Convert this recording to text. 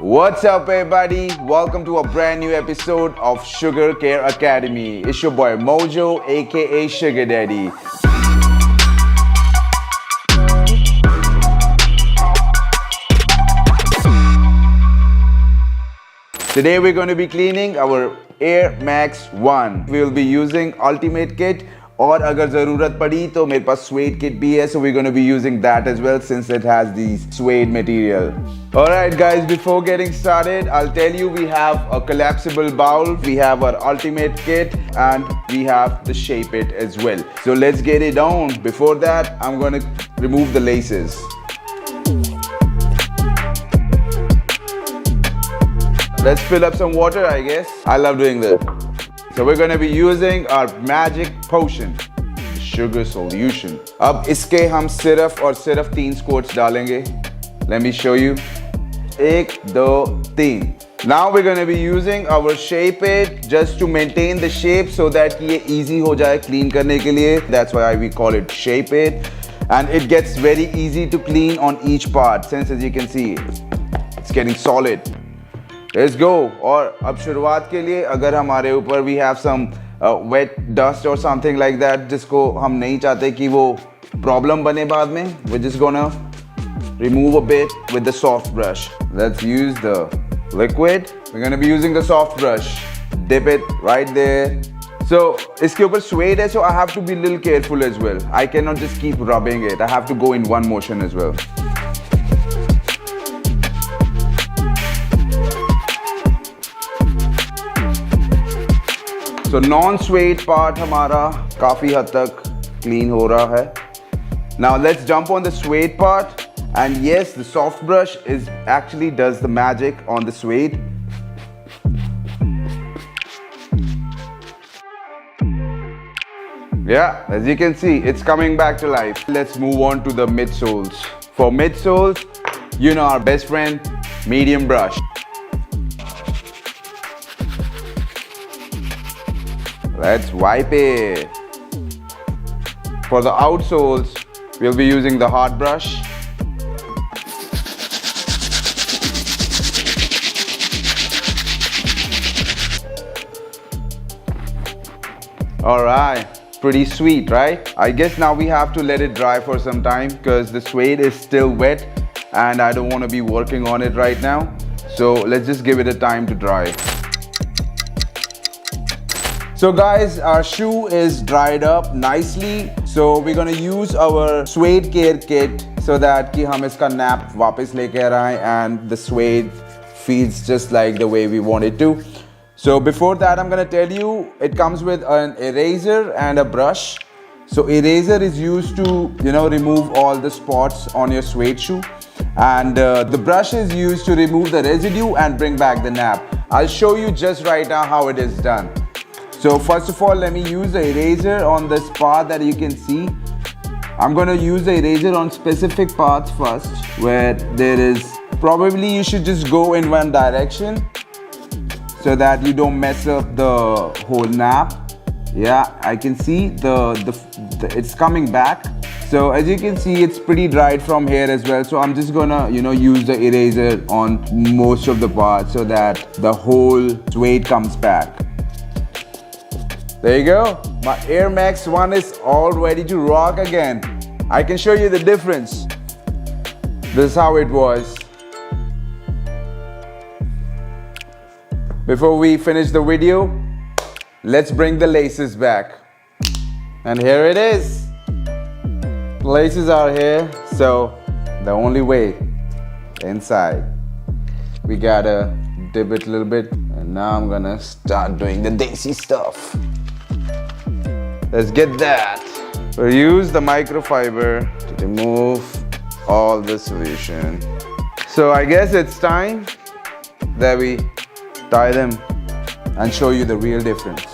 What's up everybody? Welcome to a brand new episode of SHOEGR Academy. It's your boy Mojo aka SHOEGR Daddy. Today we're going to be cleaning our Air Max 1. We will be using Ultimate Kit. और अगर ज़रूरत पड़ी तो मेरे पास suede kit भी है, so we're going to be using that as well since it has the suede material. Alright guys, before getting started, I'll tell you we have a collapsible bowl, we have our Ultimate Kit, and we have the Shape It as well. So let's get it on. Before that, I'm going to remove the laces. Let's fill up some water, I guess. I love doing this. So we're going to be using our magic potion, sugar solution. अब इसके हम सिर्फ और सिर्फ 3 squirts डालेंगे. Let me show you. 1, 2, 3. Now we're going to be using our Shape It just to maintain the shape so that ये easy हो जाए clean करने के लिए. That's why we call it Shape It. And it gets very easy to clean on each part since as you can see, it's getting solid. Let's go. और अब शुरुआत के लिए अगर हमारे ऊपर we have some wet dust or something like that जिसको हम नहीं चाहते कि वो problem बने बाद में, we're just gonna remove a bit with the soft brush. Let's use the liquid. We're gonna be using the soft brush. Dip it right there. So इसके ऊपर suede है, so I have to be a little careful as well. I cannot just keep rubbing it. I have to go in one motion as well. So non-suede part हमारा काफी हद तक clean हो रहा है. Now let's jump on the suede part. And yes, the soft brush actually does the magic on the suede. Yeah, as you can see, it's coming back to life. Let's move on to the midsoles. For midsoles, you know our best friend, medium brush. Let's wipe it. For the outsoles, we'll be using the hard brush. Alright, pretty sweet, right? I guess now we have to let it dry for some time because the suede is still wet and I don't want to be working on it right now. So let's just give it a time to dry. So guys, our shoe is dried up nicely. So we're gonna use our suede care kit so that कि हम इसका nap वापस लेकर आए and the suede feels just like the way we want it to. So before that, I'm gonna tell you, it comes with an eraser and a brush. So eraser is used to, remove all the spots on your suede shoe. And the brush is used to remove the residue and bring back the nap. I'll show you just right now how it is done. So first of all, let me use the eraser on this part that you can see. I'm going to use the eraser on specific parts first where there is, probably you should just go in one direction so that you don't mess up the whole nap. Yeah, I can see it's coming back. So as you can see, it's pretty dried from here as well. So I'm just gonna, use the eraser on most of the parts so that the whole suede comes back. There you go. My Air Max 1 is all ready to rock again. I can show you the difference. This is how it was. Before we finish the video, let's bring the laces back. And here it is. Laces are here, so the only way inside. We gotta dip it a little bit, and now I'm gonna start doing the desi stuff. Let's get that. So use the microfiber to remove all the solution. So I guess it's time that we tie them and show you the real difference.